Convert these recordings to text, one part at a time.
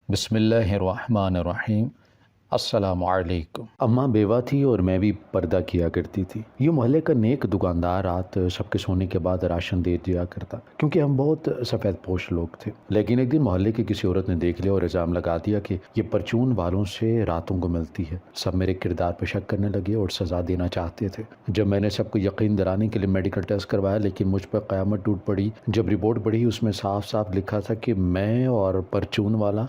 بسم اللہ الرحمن الرحیم۔ السلام علیکم۔ اماں بیوہ تھی اور میں بھی پردہ کیا کرتی تھی۔ یہ محلے کا نیک دکاندار رات سب کے سونے کے بعد راشن دے دیا کرتا کیونکہ ہم بہت سفید پوش لوگ تھے۔ لیکن ایک دن محلے کی کسی عورت نے دیکھ لیا اور الزام لگا دیا کہ یہ پرچون والوں سے راتوں کو ملتی ہے۔ سب میرے کردار پہ شک کرنے لگے اور سزا دینا چاہتے تھے۔ جب میں نے سب کو یقین دلانے کے لیے میڈیکل ٹیسٹ کروایا لیکن مجھ پر قیامت ٹوٹ پڑی جب رپورٹ پڑھی اس میں صاف صاف لکھا تھا کہ میں اور پرچون والا۔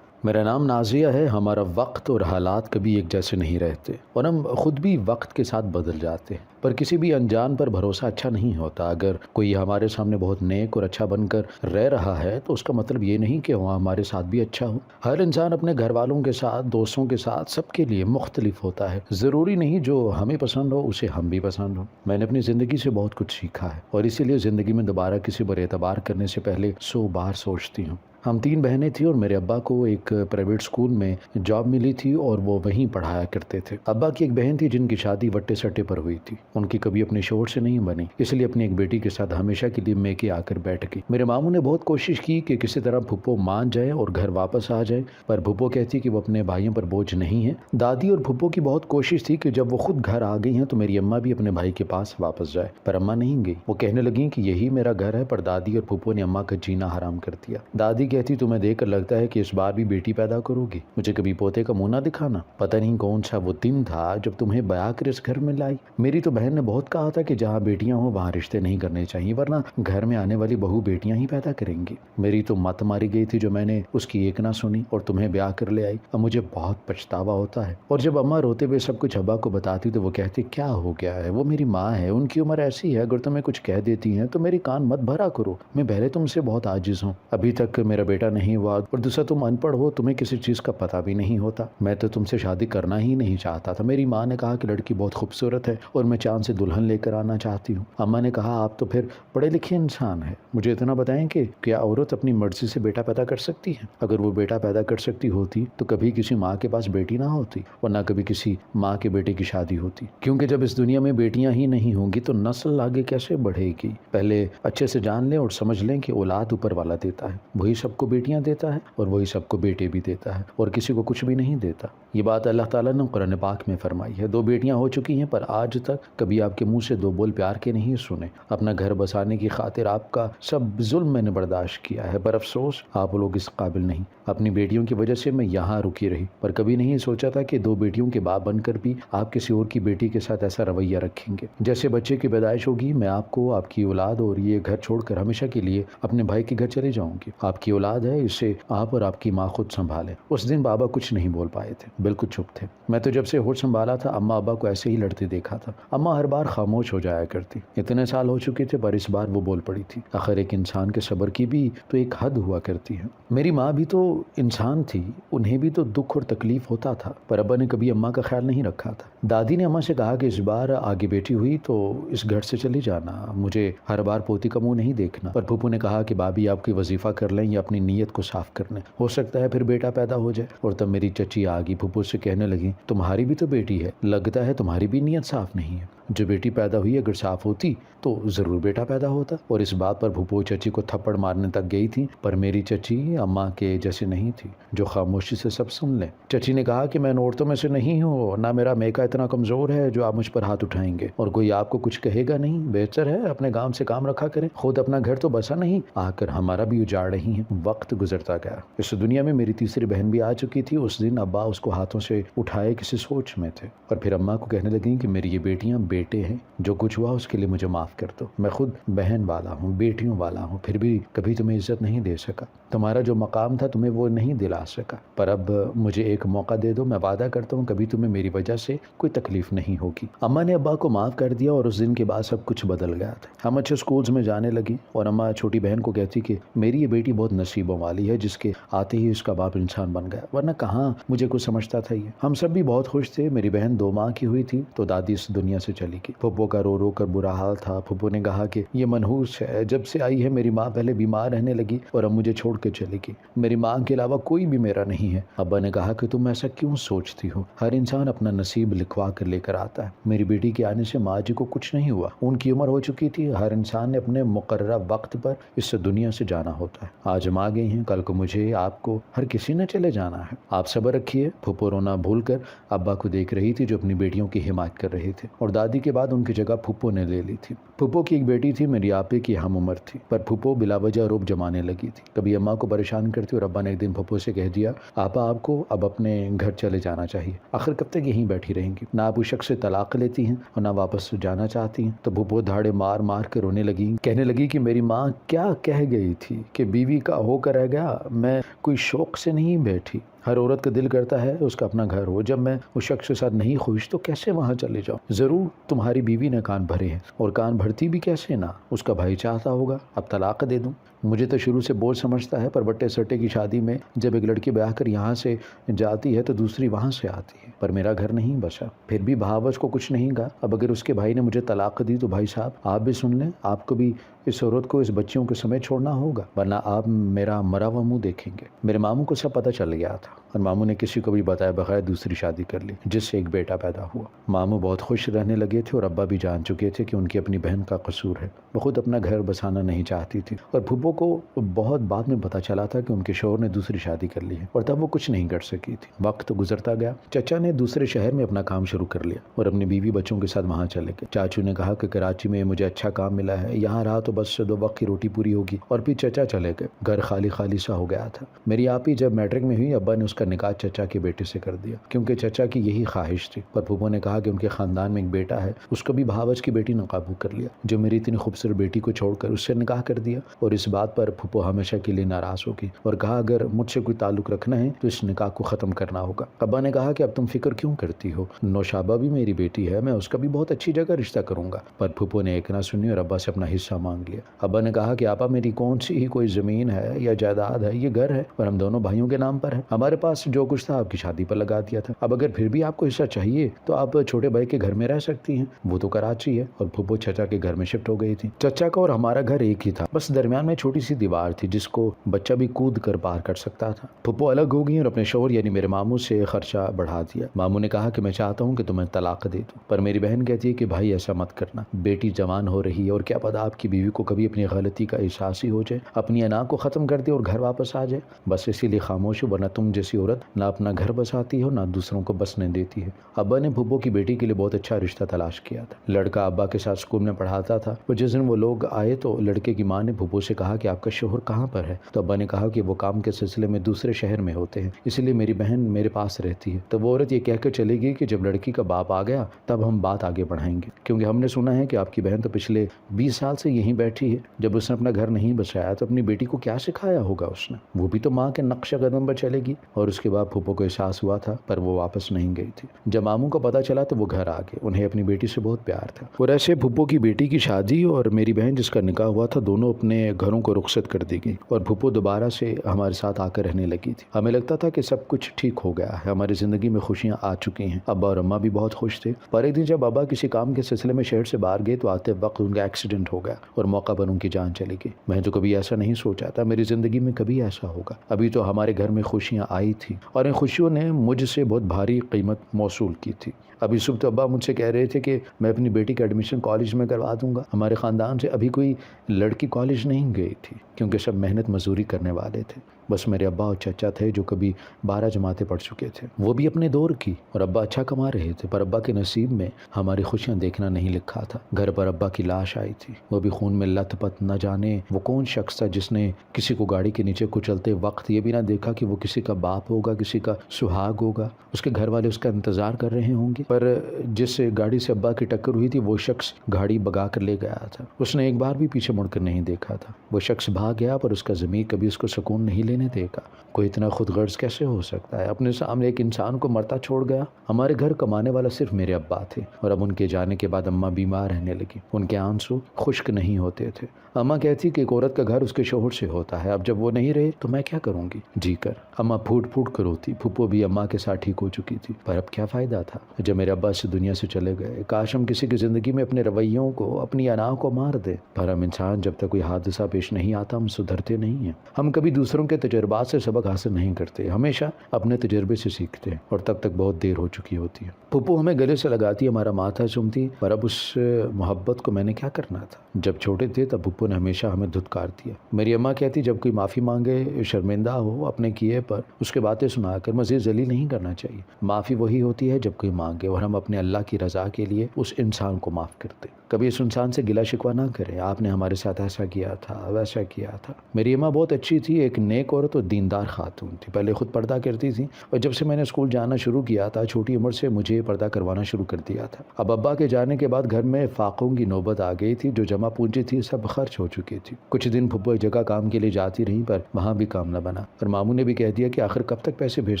میرا نام نازیہ ہے۔ ہمارا وقت اور حالات کبھی ایک جیسے نہیں رہتے اور ہم خود بھی وقت کے ساتھ بدل جاتے ہیں، پر کسی بھی انجان پر بھروسہ اچھا نہیں ہوتا۔ اگر کوئی ہمارے سامنے بہت نیک اور اچھا بن کر رہ رہا ہے تو اس کا مطلب یہ نہیں کہ وہ ہمارے ساتھ بھی اچھا ہو۔ ہر انسان اپنے گھر والوں کے ساتھ، دوستوں کے ساتھ، سب کے لیے مختلف ہوتا ہے۔ ضروری نہیں جو ہمیں پسند ہو اسے ہم بھی پسند ہو۔ میں نے اپنی زندگی سے بہت کچھ سیکھا ہے اور اسی لیے زندگی میں دوبارہ کسی پر اعتبار کرنے سے پہلے 100 بار سوچتی ہوں۔ ہم 3 بہنیں تھیں اور میرے ابا کو ایک پرائیویٹ اسکول میں جاب ملی تھی اور وہ وہیں پڑھایا کرتے تھے۔ ابا کی ایک بہن تھی جن کی شادی وٹے سٹے پر ہوئی تھی۔ ان کی کبھی اپنے شوہر سے نہیں بنی، اس لیے اپنی ایک بیٹی کے ساتھ ہمیشہ کے لیے میکے آ کر بیٹھ گئی۔ میرے ماموں نے بہت کوشش کی کہ کسی طرح پھپھو مان جائے اور گھر واپس آ جائے، پر پھپھو کہتی کہ وہ اپنے بھائیوں پر بوجھ نہیں ہے۔ دادی اور پھپھو کی بہت کوشش تھی کہ جب وہ خود گھر آ گئی ہیں تو میری اماں بھی اپنے بھائی کے پاس واپس جائے، پر اماں نہیں گئی۔ وہ کہنے لگیں کہ یہی میرا گھر ہے، پر دادی اور پھپھو نے اماں کا جینا حرام کر دیا۔ دادی کہتی تمہیں دیکھ کر لگتا ہے کہ اس بار بھی بیٹی پیدا کرو گی، مجھے کبھی پوتے کا منہ نہ دکھانا۔ پتہ نہیں کون سا وہ دن تھا جب تمہیں بیاہ کر اس گھر میں لائی۔ میری تو بہن نے بہت کہا تھا کہ جہاں بیٹیاں ہوں وہاں رشتے نہیں کرنے چاہیے ورنہ گھر میں آنے والی بہو بیٹیاں ہی پیدا کریں گی۔ میری تو مت ماری گئی تھی جو میں نے اس کی ایک نہ سنی اور تمہیں بیاہ کر لے آئی۔ اب مجھے بہت پچھتاوا ہوتا ہے۔ اور جب اماں روتے ہوئے سب کچھ ابا کو بتاتی تو وہ کہتی کیا ہو گیا ہے، وہ میری ماں ہے، ان کی عمر ایسی ہے، اگر تمہیں کچھ کہہ دیتی ہیں تو میری کان مت بھرا کرو، میں پہلے تم سے بہت عاجز ہوں، ابھی تک میرا بیٹا نہیں ہوا، اور دوسرا تم ان پڑھ ہو، تمہیں کسی چیز کا پتہ بھی نہیں ہوتا، میں تو تم سے شادی کرنا ہی نہیں چاہتا تھا۔ میری ماں نے کہا کہ لڑکی بہت خوبصورت ہے اور میں چاند سے دلہن لے کر آنا چاہتی ہوں۔ اماں نے کہا آپ تو پھر پڑھے لکھے انسان ہیں، مجھے اتنا بتائیں کہ کیا عورت اپنی مرضی سے بیٹا پیدا کر سکتی ہے؟ اگر وہ بیٹا پیدا کر سکتی ہوتی تو کبھی کسی ماں کے پاس بیٹی نہ ہوتی اور نہ کبھی کسی ماں کے بیٹے کی شادی ہوتی، کیونکہ جب اس دنیا میں بیٹیاں ہی نہیں ہوں گی تو نسل آگے کیسے بڑھے گی؟ پہلے اچھے سے جان لیں اور سمجھ لیں کہ اولاد اوپر والا دیتا ہے، وہی سب کو بیٹیاں دیتا ہے اور وہی سب کو بیٹے بھی دیتا ہے اور کسی کو کچھ بھی نہیں دیتا۔ یہ بات اللہ تعالیٰ نے قرآن پاک میں فرمائی ہے۔ 2 بیٹیاں ہو چکی ہیں پر آج تک کبھی آپ کے منہ سے 2 بول پیار کے نہیں سنے۔ اپنا گھر بسانے کی خاطر آپ کا سب ظلم میں نے برداشت کیا ہے، پر افسوس آپ لوگ اس قابل نہیں۔ اپنی بیٹیوں کی وجہ سے میں یہاں رکی رہی، پر کبھی نہیں سوچا تھا کہ 2 بیٹیوں کے باپ بن کر بھی آپ کسی اور کی بیٹی کے ساتھ ایسا رویہ رکھیں گے۔ جیسے بچے کی پیدائش ہوگی میں آپ کو، آپ کی اولاد اور یہ گھر چھوڑ کر ہمیشہ کے لیے اپنے بھائی کے گھر چلے جاؤں گی۔ آپ کی اولاد ہے، اسے آپ اور آپ کی ماں خود سنبھالیں۔ اس دن بابا کچھ نہیں بول پائے تھے، بالکل چپ تھے۔ میں تو جب سے ہوش سنبھالا تھا اماں ابا کو ایسے ہی لڑتے دیکھا تھا۔ اماں ہر بار خاموش ہو جایا کرتی، اتنے سال ہو چکے تھے پر اس بار وہ بول پڑی تھی۔ آخر ایک انسان کے صبر کی بھی تو ایک حد ہوا کرتی ہے۔ میری ماں بھی تو انسان تھی، انہیں بھی تو دکھ اور تکلیف ہوتا تھا، پر ابا نے کبھی اماں کا خیال نہیں رکھا تھا۔ دادی نے اماں سے کہا کہ اس بار آگے بیٹی ہوئی تو اس گھر سے چلی جانا، مجھے ہر بار پوتی کا منہ نہیں دیکھنا۔ پر پھوپھو نے کہا کہ بابی آپ کی وظیفہ کر لیں یا اپنی نیت کو صاف کر لیں، ہو سکتا ہے پھر بیٹا پیدا ہو جائے۔ اور تب میری چچی آ گئی، پھوپھو سے کہنے لگی تمہاری بھی تو بیٹی ہے، لگتا ہے تمہاری بھی نیت صاف نہیں ہے۔ جو بیٹی پیدا ہوئی اگر صاف ہوتی تو ضرور بیٹا پیدا ہوتا۔ اور اس بات پر پھوپھو چچی کو تھپڑ مارنے تک گئی تھی، پر میری چچی اماں کے جیسے نہیں تھی جو خاموشی سے سب سن لیں۔ چچی نے کہا کہ میں ان عورتوں میں سے نہیں ہوں، نہ میرا میکا اتنا کمزور ہے جو آپ مجھ پر ہاتھ اٹھائیں گے، اور کوئی آپ کو کچھ کہے گا نہیں۔ بہتر ہے اپنے کام سے کام رکھا کریں، خود اپنا گھر تو بسا نہیں، آ کر ہمارا بھی اجاڑ رہی ہیں۔ وقت گزرتا گیا، اس دنیا میں میری تیسری بہن بھی آ چکی تھی۔ اس دن ابا اس کو ہاتھوں سے اٹھائے کسی سوچ میں تھے، اور پھر اماں کو کہنے لگیں کہ میری یہ بیٹیاں بیٹے ہیں، جو کچھ ہوا اس کے لیے مجھے معاف کر دو، میں خود بہن والا ہوں، بیٹیوں والا ہوں، پھر بھی کبھی تمہیں عزت نہیں دے سکا، تمہارا جو مقام تھا تمہیں وہ نہیں دلا سکا، پر اب مجھے ایک موقع دے دو، میں وعدہ کرتا ہوں کبھی تمہیں میری وجہ سے کوئی تکلیف نہیں ہوگی۔ اماں نے ابا کو معاف کر دیا اور اس دن کے بعد سب کچھ بدل گیا تھا۔ ہم اچھے سکولز میں جانے لگی اور اماں چھوٹی بہن کو کہتی کہ میری یہ بیٹی بہت نصیبوں والی ہے جس کے آتے ہی اس کا باپ انسان بن گیا، ورنہ کہاں مجھے کچھ سمجھتا تھا یہ۔ ہم سب بھی بہت خوش تھے۔ میری بہن 2 ماہ کی ہوئی تھی تو دادی اس دنیا سے چلی گئی۔ پھپھو کا رو رو کر برا حال تھا۔ پھپھو نے کہا کہ یہ منحوس ہے، جب سے آئی ہے میری ماں پہلے بیمار رہنے لگی اور اب مجھے چھوڑ کے چلی گئی۔ میری ماں کے علاوہ کوئی بھی میرا نہیں ہے۔ ابا نے کہا کہ تم ایسا کیوں سوچتی ہو؟ ہر انسان اپنا نصیب لکھوا کر لے کر آتا ہے۔ میری بیٹی کے آنے سے ماں جی کو کچھ نہیں ہوا، ان کی عمر ہو چکی تھی۔ ہر انسان نے اپنے مقررہ وقت پر اس دنیا سے جانا ہوتا ہے۔ آج ہم آ گئی ہیں، کل کو مجھے، آپ کو، ہر کسی نے چلے جانا ہے۔ آپ صبر رکھیے۔ پھپھو رونا بھول کر ابا کو دیکھ رہی تھی جو اپنی بیٹیوں کی حمایت کر رہے تھے، اور دادی کے بعد ان کی جگہ پھپھو نے لے لی تھی۔ پھپھو کی ایک بیٹی تھی، میری آپے کی ہم عمر تھی، پر پھپھو بلا وجہ رعب جمانے لگی تھی۔ کبھی اماں کو پریشان کرتی اور ابا نے ایک دن پھپھو سے کہہ دیا، آپا آپ کو اب اپنے گھر چلے جانا چاہیے، آخر کب تک یہیں بیٹھی رہیں گی؟ نہ آپ اس شخص سے طلاق لیتی ہیں اور نہ واپس جانا چاہتی ہیں۔ تو پھپھو دھاڑے مار مار کے رونے لگی، کہنے لگی کہ میری ماں کیا کہہ گئی تھی کہ بیوی کا ہو کر رہ گیا، میں کوئی شوق سے نہیں بیٹھی۔ ہر عورت کا دل کرتا ہے اس کا اپنا گھر ہو، جب میں اس شخص کے ساتھ نہیں خوش تو کیسے وہاں چلے جاؤں؟ ضرور تمہاری بیوی نے کان بھرے ہیں، اور کان بھرتی بھی کیسے نہ، اس کا بھائی چاہتا ہوگا اب طلاق دے دوں۔ مجھے تو شروع سے بوجھ سمجھتا ہے، پر بٹے سٹے کی شادی میں جب ایک لڑکی بیاہ کر یہاں سے جاتی ہے تو دوسری وہاں سے آتی ہے، پر میرا گھر نہیں بچا۔ پھر بھی بہاوش کو کچھ نہیں کہا۔ اب اگر اس کے بھائی نے مجھے طلاق دی تو بھائی صاحب آپ بھی سن لیں، آپ کو بھی اس عورت کو اس بچیوں کے سمیت چھوڑنا ہوگا، ورنہ آپ میرا مرا ہوا منہ دیکھیں گے۔ میرے ماموں کو سب پتہ چل گیا تھا، اور ماموں نے کسی کو بھی بتایا بغیر دوسری شادی کر لی، جس سے ایک بیٹا پیدا ہوا۔ ماموں بہت خوش رہنے لگے تھے، اور ابا بھی جان چکے تھے کہ ان کی اپنی بہن کا قصور ہے، وہ خود اپنا گھر بسانا نہیں چاہتی تھی، اور پھپھو کو بہت بعد میں پتہ چلا تھا کہ ان کے شوہر نے دوسری شادی کر لی ہے، اور تب وہ کچھ نہیں کر سکی تھی۔ وقت گزرتا گیا، چچا نے دوسرے شہر میں اپنا کام شروع کر لیا اور اپنی بیوی بچوں کے ساتھ وہاں چلے گئے۔ چاچو نے کہا کہ کراچی میں مجھے اچھا کام ملا ہے، یہاں رہا تو بس 2 وقت کی روٹی پوری ہوگی، اور پھر چچا چلے گئے۔ گھر خالی خالی سا ہو گیا تھا۔ میری آپی جب میٹرک میں ہوئی، ابا نے اس کا نکاح چچا کے بیٹے سے کر دیا، کیونکہ چچا کی یہی خواہش تھی، پر پھپھو نے کہا کہ ان کے خاندان میں ایک بیٹا ہے، اس کو بھی بہاوش کی بیٹی نے قابو کر لیا، جو میری اتنی خوبصورت بیٹی کو چھوڑ کر اس سے نکاح کر دیا، اور اس بات پر پھپھو ہمیشہ کے لیے ناراض ہو گئی اور کہا اگر مجھ سے کوئی تعلق رکھنا ہے تو اس نکاح کو ختم کرنا ہوگا۔ ابا نے کہا کہ اب تم فکر کیوں کرتی ہو، نوشابہ بھی میری بیٹی ہے، میں اس کا بھی بہت اچھی جگہ رشتہ کروں گا، پر پھپھو نے ایک نہ سنی اور ابا سے اپنا حصہ مانگ لیا۔ ابا نے کہا کہ آپا میری کون سی ہی کوئی زمین ہے یا جائیداد ہے، یہ گھر ہے اور ہم دونوں بھائیوں کے نام پر ہے، ہمارے پاس جو کچھ تھا آپ کی شادی پر لگا دیا تھا، اب اگر پھر بھی آپ کو حصہ چاہیے تو آپ چھوٹے بھائی کے گھر میں رہ سکتی ہیں، وہ تو کراچی ہے، اور پھپھو چچا کے گھر میں شفٹ ہو گئی تھی۔ چچا کا اور ہمارا گھر ایک ہی تھا، بس درمیان میں چھوٹی سی دیوار تھی جس کو بچہ بھی کود کر پار کر سکتا تھا۔ پھپھو الگ ہو گئی اور اپنے شوہر یعنی میرے ماموں سے خرچہ بڑھا دیا۔ ماموں نے کہا کہ میں چاہتا ہوں کہ تمہیں طلاق دے دوں، پر میری بہن کہتی ہے کہ بھائی ایسا مت کرنا، بیٹی جوان ہو رہی ہے اور کیا پتا آپ کی بیوی کو کبھی اپنی غلطی کا احساس ہی ہو جائے، اپنی انا کو ختم کر دے اور گھر واپس آ جائے، بس اسی لیے خاموش ہو، ورنہ تم جیسی عورت نہ اپنا گھر بساتی ہو نہ دوسروں کو بسنے دیتی ہے۔ ابا نے پھپھو کی بیٹی کے لیے بہت اچھا رشتہ تلاش کیا تھا، لڑکا ابا کے ساتھ اسکول میں پڑھاتا تھا، اور جس دن وہ لوگ آئے تو لڑکے کی ماں نے پھپھو سے کہا کہ آپ کا شوہر کہاں پر ہے، تو ابا نے کہا کہ وہ کام کے سلسلے میں دوسرے شہر میں ہوتے ہیں، اس لیے میری بہن میرے پاس رہتی ہے۔ تو وہ عورت یہ کہہ کر چلے گئی کہ جب لڑکی کا باپ آ گیا تب ہم بات آگے بڑھائیں گے، کیونکہ ہم نے سنا ہے کہ آپ کی بہن تو پچھلے 20 سال سے یہیں بیٹھی ہے، جب اس نے اپنا گھر نہیں بچایا تو اپنی بیٹی کو کیا سکھایا ہوگا اس نے، وہ بھی تو ماں کے نقش قدم پر چلے گی۔ اور اس کے بعد پھپھو کو احساس ہوا تھا، پر وہ واپس نہیں گئی تھی۔ جب ماموں کو پتہ چلا تو وہ گھر آ گئے، انہیں اپنی بیٹی سے بہت پیار تھا، اور ایسے پھپھو کی بیٹی کی شادی اور میری بہن جس کا نکاح ہوا تھا دونوں اپنے گھروں کو رخصت کر دی گئی، اور پھپھو دوبارہ سے ہمارے ساتھ آ کر رہنے لگی تھی۔ ہمیں لگتا تھا کہ سب کچھ ٹھیک ہو گیا ہے، ہماری زندگی میں خوشیاں آ چکی ہیں، ابا اور اماں بھی بہت خوش تھے، پر ایک دن جب ابا کسی کام کے سلسلے میں شہر سے باہر گئے تو آتے وقت ان کا ایکسیڈنٹ ہو گیا اور موقع پر ان کی جان چلی گئی۔ میں تو کبھی ایسا نہیں سوچا تھا میری زندگی میں کبھی ایسا ہوگا، ابھی تو ہمارے گھر میں خوشیاں آئی تھی اور ان خوشیوں نے مجھ سے بہت بھاری قیمت موصول کی تھی۔ ابھی صبح تو ابا مجھ سے کہہ رہے تھے کہ میں اپنی بیٹی کا ایڈمیشن کالج میں کروا دوں گا، ہمارے خاندان سے ابھی کوئی لڑکی کالج نہیں گئی تھی کیونکہ سب محنت مزدوری کرنے والے تھے، بس میرے ابا اور چچا تھے جو کبھی 12 جماعتیں پڑھ چکے تھے، وہ بھی اپنے دور کی، اور ابا اچھا کما رہے تھے، پر ابا کے نصیب میں ہماری خوشیاں دیکھنا نہیں لکھا تھا۔ گھر پر ابا کی لاش آئی تھی، وہ بھی خون میں لت پت، نہ جانے وہ کون شخص تھا جس نے کسی کو گاڑی کے نیچے کچلتے وقت یہ بھی نہ دیکھا کہ وہ کسی کا باپ ہوگا، کسی کا سہاگ ہوگا، اس کے گھر والے اس کا انتظار کر رہے ہوں گے، پر جس گاڑی سے ابا کی ٹکر ہوئی تھی وہ شخص گاڑی بگا کر لے گیا تھا، اس نے ایک بار بھی پیچھے مڑ کر نہیں دیکھا تھا، وہ شخص بھاگ گیا پر اس کا ضمیر کبھی اس کو سکون نہیں لینے نے دیکھا۔ کوئی اتنا خود غرض کیسے ہو سکتا ہے؟ اپنے سامنے ایک انسان کو مرتا چھوڑ گیا۔ ہمارے گھر کمانے والا صرف میرے ابا تھے، اور اب ان کے جانے کے بعد اماں بیمار رہنے لگی۔ ان کے آنسو خشک نہیں ہوتے تھے۔ اماں کہتی کہ ایک عورت کا گھر اس کے شوہر سے ہوتا ہے، اب جب وہ نہیں رہے تو میں کیا کروں گی جی کر۔ اماں پھوٹ پھوٹ کر روتی۔ پھپھو بھی اماں کے ساتھ ٹھیک ہو چکی تھی، پر اب کیا فائدہ تھا جب میرے ابا سے دنیا سے چلے گئے۔ کاش ہم کسی کی زندگی میں اپنے رویوں کو، اپنی انا کو مار دیں، پر ہم انسان جب تک کوئی حادثہ پیش نہیں آتا ہم سدھرتے نہیں ہیں۔ ہم کبھی دوسروں کے تجربات سے سبق حاصل نہیں کرتے، ہمیشہ اپنے تجربے سے سیکھتے ہیں، اور تب تک بہت دیر ہو چکی ہوتی ہے۔ پھپھو ہمیں گلے سے لگاتی، ہمارا ماتھا چومتی، پر اب اس محبت کو میں نے کیا کرنا تھا؟ جب چھوٹے تھے تب پھپھو نے ہمیشہ ہمیں دھتکار دیا۔ میری اماں کہتی جب کوئی معافی مانگے، شرمندہ ہو اپنے کیے پر، اس کے باتیں سنا کر مزید ذلیل نہیں کرنا چاہیے۔ معافی وہی ہوتی ہے جب کوئی مانگے اور ہم اپنے اللہ کی رضا کے لیے اس انسان کو معاف کرتے۔ کبھی اس انسان سے گلہ شکوہ نہ کریں، آپ نے ہمارے ساتھ ایسا کیا تھا، ویسا کیا تھا۔ میری اماں بہت اچھی تھی، ایک نیک عورت اور دیندار خاتون تھی۔ پہلے خود پردہ کرتی تھی، اور جب سے میں نے اسکول جانا شروع کیا تھا چھوٹی عمر سے مجھے پردہ کروانا شروع کر دیا تھا۔ اب ابا کے جانے کے بعد گھر میں فاقوں کی نوبت آ گئی تھی، جو جمع پونجی تھی سب خرچ ہو چکی تھی۔ کچھ دن پھپھو ایک جگہ کام کے لیے جاتی رہیں، پر وہاں بھی کام نہ بنا، اور ماموں نے بھی کہہ دیا کہ آخر کب تک پیسے بھیج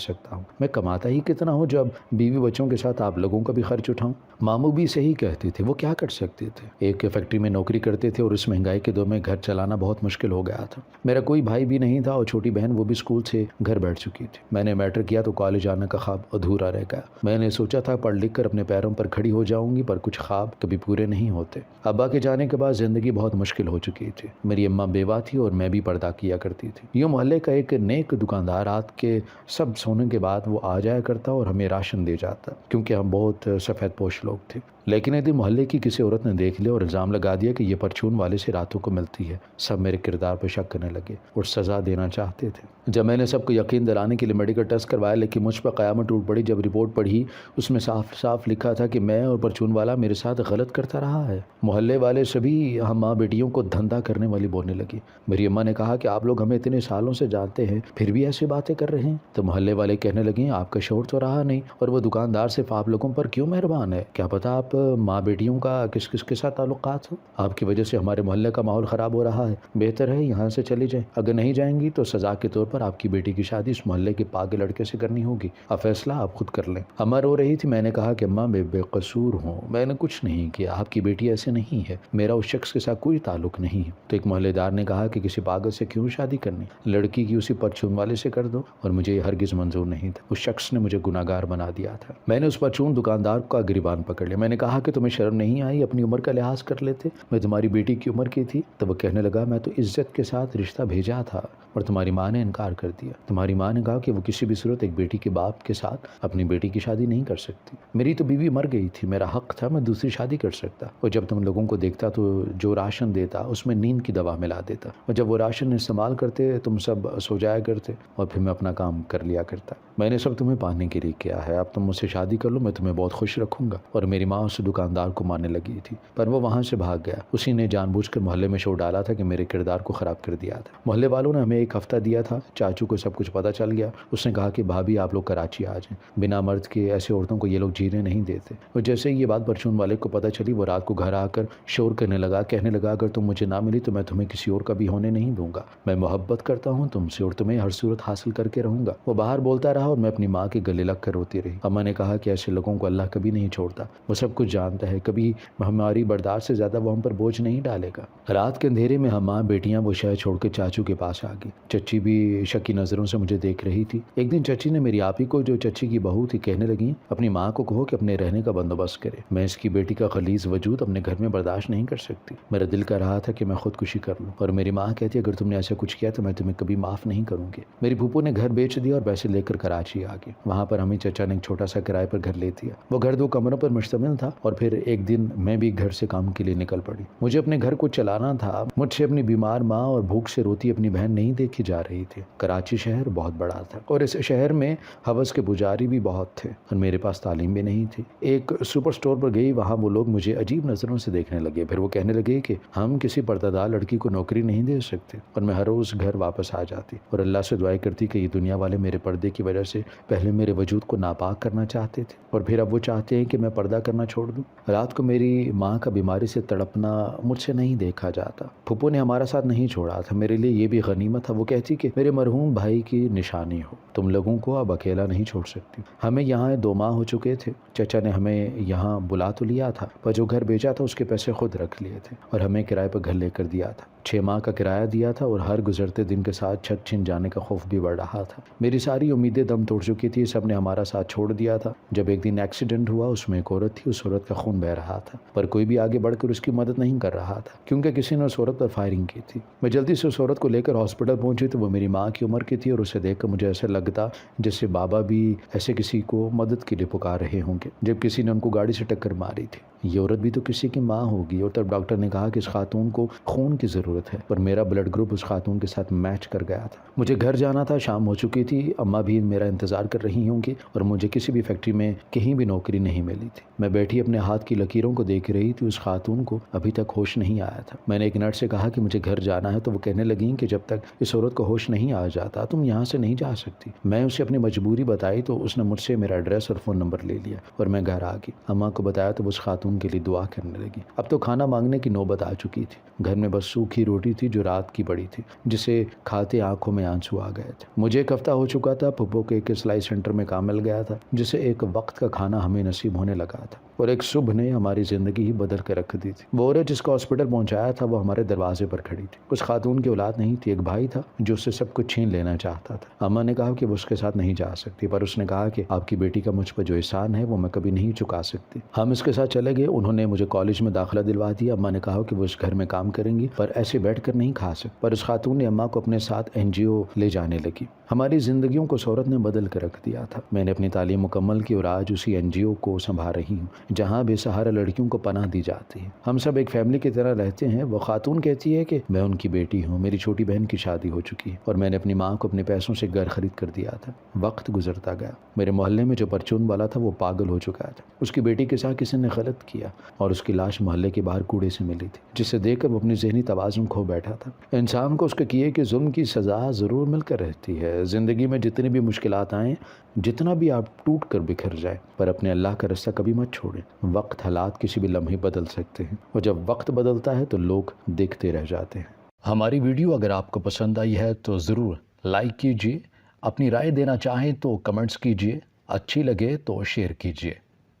سکتا ہوں، میں کماتا ہی کتنا ہوں جب بیوی بچوں کے ساتھ آپ لوگوں کا بھی خرچ اٹھاؤں۔ ماموں بھی صحیح کہتے تھے، وہ کیا کر سکتے تھے، ایک فیکٹری میں نوکری کرتے تھے اور اس مہنگائی کے دور میں گھر چلانا بہت مشکل ہو گیا تھا۔ میرا کوئی بھائی بھی نہیں تھا، اور چھوٹی بہن وہ بھی اسکول سے گھر بیٹھ چکی تھی۔ میں نے میٹرک کیا تو کالج آنے کا خواب ادھورا رہ گیا۔ میں نے سوچا تھا پڑھ لکھ کر اپنے پیروں پر کھڑی ہو جاؤں گی، پر کچھ خواب کبھی پورے نہیں ہوتے۔ ابا کے جانے کے بعد زندگی بہت مشکل ہو چکی تھی۔ میری اماں بیوہ تھی اور میں بھی پردہ کیا کرتی تھی۔ یوں محلے کا ایک نیک دکاندار رات کے سب سونے کے بعد وہ آ جایا کرتا اور ہمیں راشن دے جاتا، کیونکہ ہم بہت سفید پوش لوگ تھے۔ لیکن ایک دن محلے کی کسی عورت نے دیکھ لیا اور الزام لگا دیا کہ یہ پرچون والے سے راتوں کو ملتی ہے۔ سب میرے کردار پر شک کرنے لگے اور سزا دینا چاہتے تھے۔ جب میں نے سب کو یقین دلانے کے لیے میڈیکل ٹیسٹ کروایا، لیکن مجھ پر قیامت ٹوٹ پڑی جب رپورٹ پڑھی۔ اس میں صاف صاف لکھا تھا کہ میں اور پرچون والا میرے ساتھ غلط کرتا رہا ہے۔ محلے والے سبھی ہم ماں بیٹیوں کو دھندا کرنے والی بولنے لگی۔ میری اماں نے کہا کہ آپ لوگ ہمیں اتنے سالوں سے جانتے ہیں، پھر بھی ایسی باتیں کر رہے ہیں؟ تو محلے والے کہنے لگے آپ کا شوہر تو رہا نہیں، اور وہ دکاندار صرف آپ لوگوں پر کیوں مہربان ہے؟ کیا پتا آپ ماں بیٹیوں کا کس کس کے ساتھ تعلقات ہو؟ آپ کی وجہ سے ہمارے محلے کا ماحول خراب ہو رہا ہے، بہتر ہے یہاں سے چلی جائیں۔ اگر نہیں جائیں گی تو سزا کے طور پر آپ کی بیٹی کی شادی اس محلے کے پاگل لڑکے سے کرنی ہوگی، اب فیصلہ آپ خود کر لیں۔ اماں رو رہی تھی۔ میں نے کہا کہ اماں میں بے قصور ہوں، میں نے کچھ نہیں کیا، آپ کی بیٹی ایسے نہیں ہے، میرا اس شخص کے ساتھ کوئی تعلق نہیں ہے۔ تو ایک محلے دار نے کہا کہ کسی پاگل سے کیوں شادی کرنی، لڑکی کی اسی پرچون والے سے کر دو، اور مجھے یہ ہرگز منظور نہیں تھا۔ اس شخص نے مجھے گناہگار بنا دیا تھا۔ میں نے اس پرچون دکاندار کا گریبان پکڑ لیا۔ میں نے کہا کہ تمہیں شرم نہیں آئی؟ اپنی عمر کا لحاظ کر لیتے، میں تمہاری بیٹی کی عمر کی تھی۔ تو وہ کہنے لگا میں تو عزت کے ساتھ رشتہ بھیجا تھا، اور تمہاری ماں نے انکار کر دیا۔ تمہاری ماں نے کہا کہ وہ کسی بھی صورت ایک بیٹی کے باپ کے ساتھ اپنی بیٹی کی شادی نہیں کر سکتی۔ میری تو بیوی مر گئی تھی، میرا حق تھا میں دوسری شادی کر سکتا، اور جب تم لوگوں کو دیکھتا تو جو راشن دیتا اس میں نیند کی دوا ملا دیتا، اور جب وہ راشن استعمال کرتے تم سب سو جایا کرتے، اور پھر میں اپنا کام کر لیا کرتا۔ میں نے سب تمہیں پانے کے لیے کیا ہے، اب تم مجھ سے شادی کر لو، میں تمہیں بہت خوش رکھوں گا۔ اور میری ماں اس دکاندار کو مارنے لگی تھی، پر وہ وہاں سے بھاگ گیا۔ اسی نے جان بوجھ کر محلے میں شور ڈالا تھا کہ میرے کردار کو خراب کر دیا تھا۔ محلے والوں نے ہمیں ایک ہفتہ دیا تھا، چاچو کو سب کچھ پتہ چل گیا۔ اس نے کہا کہ بھابھی آپ لوگ کراچی آ جائیں، بنا مرد کے ایسے عورتوں کو یہ لوگ جینے نہیں دیتے۔ اور جیسے ہی یہ بات پرچون والے کو پتہ چلی، وہ رات کو گھر آ کر شور کرنے لگا، کہنے لگا اگر تم مجھے نہ ملی تو میں تمہیں کسی اور کا بھی ہونے نہیں دوں گا، میں محبت کرتا ہوں تم سے اور تمہیں ہر صورت حاصل کر کے رہوں گا۔ وہ باہر بولتا رہا اور میں اپنی ماں کے گلے لگ کر روتی رہی۔ اماں نے کہا کہ ایسے لوگوں کو اللہ کبھی نہیں چھوڑتا، وہ سب کچھ جانتا ہے، کبھی ہماری برداشت سے زیادہ وہ ہم پر بوجھ نہیں ڈالے گا۔ رات کے اندھیرے میں ہم ماں بیٹیاں وہ شہر چھوڑ کے چاچو کے پاس آ گئی۔ چچی بھی شکی نظروں سے مجھے دیکھ رہی تھی۔ ایک دن چچی نے میری آپی کو، جو چچی کی بہو تھی، کہنے لگی اپنی ماں کو کہو کہ اپنے رہنے کا بندوبست کرے، میں اس کی بیٹی کا غلیظ وجود اپنے گھر میں برداشت نہیں کر سکتی۔ میرا دل کر رہا تھا کہ میں خودکشی کر لوں، اور میری ماں کہتی اگر تم نے ایسا کچھ کیا تو میں تمہیں کبھی معاف نہیں کروں گی۔ میری پھوپھو نے گھر بیچ دیا اور پیسے لے کر کراچی آ گئی۔ وہاں پر ہمیں چچا نے ایک چھوٹا سا کرائے پر گھر لے دیا۔ وہ گھر 2 کمروں پر مشتمل تھا، اور پھر ایک دن میں بھی گھر سے کام کے لیے نکل پڑی۔ مجھے اپنے گھر کو چلانا تھا، مجھ سے اپنی بیمار ماں اور بھوک سے روتی اپنی بہن نہیں دیکھی جا رہی تھی۔ کراچی شہر بہت بڑا تھا، اور اس شہر میں حوض کے پجاری بھی بہت تھے، اور میرے پاس تعلیم بھی نہیں تھی۔ ایک سپر سٹور پر گئی، وہاں وہ لوگ مجھے عجیب نظروں سے دیکھنے لگے۔ پھر وہ کہنے لگے کہ ہم کسی پردہ دار لڑکی کو نوکری نہیں دے سکتے، اور میں ہر روز گھر واپس آ جاتی اور اللہ سے دعائیں کرتی کہ یہ دنیا والے میرے پردے کی وجہ سے پہلے میرے وجود کو ناپاک کرنا چاہتے تھے، اور پھر اب وہ چاہتے ہیں کہ میں پردہ کرنا چھوڑ دوں۔ رات کو میری ماں کا بیماری سے تڑپنا مجھ سے نہیں دیکھا جاتا۔ پھپھو نے ہمارا ساتھ نہیں چھوڑا تھا، میرے لیے یہ بھی غنیمت تھا۔ وہ کہتی کہ میرے مرحوم بھائی کی نشانی ہو، تم لوگوں کو اب اکیلا نہیں چھوڑ سکتی۔ ہمیں یہاں 2 ماہ ہو چکے تھے، چچا نے ہمیں یہاں بلا تو لیا تھا، پر جو گھر بیچا تھا اس کے پیسے خود رکھ لیے تھے اور ہمیں کرائے پر گھر لے کر دیا تھا۔ 6 ماہ کا کرایہ دیا تھا اور ہر گزرتے دن کے ساتھ چھت چھن جانے کا خوف بھی بڑھ رہا تھا۔ میری ساری امیدیں دم توڑ چکی تھی، سب نے ہمارا ساتھ چھوڑ دیا تھا۔ جب ایک دن ایکسیڈنٹ ہوا، اس میں ایک عورت تھی، اس عورت کا خون بہہ رہا تھا، پر کوئی بھی آگے بڑھ کر اس کی مدد نہیں کر رہا تھا کیونکہ کسی نے اس عورت پر فائرنگ کی تھی۔ میں جلدی سے اس عورت کو لے کر ہاسپٹل پہنچی تو وہ میری ماں کی عمر کی تھی اور اسے دیکھ کر مجھے ایسا لگتا جیسے بابا بھی ایسے کسی کو مدد کے لیے پکار رہے ہوں گے جب کسی نے ان کو گاڑی سے ٹکر ماری تھی۔ یہ عورت بھی تو کسی کی ماں ہوگی، اور تب ڈاکٹر نے کہا کہ اس خاتون کو خون کی ضرورت ہے، پر میرا بلڈ گروپ اس خاتون کے ساتھ میچ کر گیا تھا۔ مجھے گھر جانا تھا، شام ہو چکی تھی، اماں بھی میرا انتظار کر رہی ہوں گی اور مجھے کسی بھی فیکٹری میں کہیں بھی نوکری نہیں ملی تھی۔ میں بیٹھی اپنے ہاتھ کی لکیروں کو دیکھ رہی تھی، اس خاتون کو ابھی تک ہوش نہیں آیا تھا۔ میں نے ایک نرس سے کہا کہ مجھے گھر جانا ہے تو وہ کہنے لگیں کہ جب تک اس عورت کو ہوش نہیں آ جاتا تم یہاں سے نہیں جا سکتی۔ میں اسے اپنی مجبوری بتائی تو اس نے مجھ سے میرا ایڈریس اور فون نمبر لے لیا اور میں گھر آ گئی۔ اماں کو بتایا تو اس خاتون کے لیے دعا کرنے لگی۔ اب تو کھانا مانگنے کی نوبت آ چکی تھی۔ گھر میں بس سوکھی روٹی تھی جو رات کی پڑی تھی، جسے کھاتے آنکھوں میں آنسو آ گئے تھے۔ مجھے ایک ہفتہ ہو چکا تھا، پھپھو کے ایک سلائی سینٹر میں کام مل گیا تھا جسے ایک وقت کا کھانا ہمیں نصیب ہونے لگا تھا، اور ایک صبح نے ہماری زندگی ہی بدل کر رکھ دی تھی۔ وہ عورت جس کو ہاسپٹل پہنچایا تھا وہ ہمارے دروازے پر کھڑی تھی۔ اس خاتون کی اولاد نہیں تھی، ایک بھائی تھا جو اس سے سب کچھ چھین لینا چاہتا تھا۔ اماں نے کہا کہ وہ اس کے ساتھ نہیں جا سکتی، پر اس نے کہا کہ آپ کی بیٹی کا مجھ پر جو احسان ہے وہ میں کبھی نہیں چکا سکتی۔ ہم اس کے ساتھ چلے گئے، انہوں نے مجھے کالج میں داخلہ دلوا دیا۔ اماں نے کہا کہ وہ اس گھر میں کام کریں گی پر ایسے بیٹھ کر نہیں کھا سکتی، پر اس خاتون نے اماں کو اپنے ساتھ NGO لے جانے لگی۔ ہماری زندگیوں کو اس عورت نے بدل کر رکھ دیا تھا۔ میں نے اپنی تعلیم مکمل کی اور آج اسی NGO کو سنبھال رہی ہوں جہاں بے سہارا لڑکیوں کو پناہ دی جاتی ہے۔ ہم سب ایک فیملی کی طرح رہتے ہیں۔ وہ خاتون کہتی ہے کہ میں ان کی بیٹی ہوں، میری چھوٹی بہن کی شادی ہو چکی ہے اور میں نے اپنی ماں کو اپنے پیسوں سے گھر خرید کر دیا تھا۔ وقت گزرتا گیا، میرے محلے میں جو پرچون والا تھا وہ پاگل ہو چکا تھا۔ اس کی بیٹی کے ساتھ کسی نے غلط کیا اور اس کی لاش محلے کے باہر کوڑے سے ملی تھی، جسے دیکھ کر وہ اپنی ذہنی توازن کھو بیٹھا تھا۔ انسان کو اس کے کیے کہ ظلم کی سزا ضرور مل کر رہتی ہے۔ زندگی میں جتنی بھی مشکلات آئیں، جتنا بھی آپ ٹوٹ کر بکھر جائیں، پر اپنے اللہ کا رستہ کبھی مت چھوڑیں۔ وقت حالات کسی بھی لمحے بدل سکتے ہیں، اور جب وقت بدلتا ہے تو لوگ دیکھتے رہ جاتے ہیں۔ ہماری ویڈیو اگر آپ کو پسند آئی ہے تو ضرور لائک کیجیے، اپنی رائے دینا چاہیں تو کمنٹس کیجیے، اچھی لگے تو شیئر کیجیے۔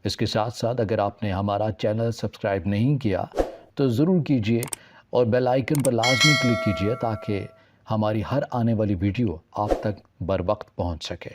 اس کے ساتھ ساتھ اگر آپ نے ہمارا چینل سبسکرائب نہیں کیا تو ضرور کیجیے اور بیل آئیکن پر لازمی کلک کیجیے تاکہ ہماری ہر آنے والی ویڈیو آپ تک بر وقت پہنچ سکے۔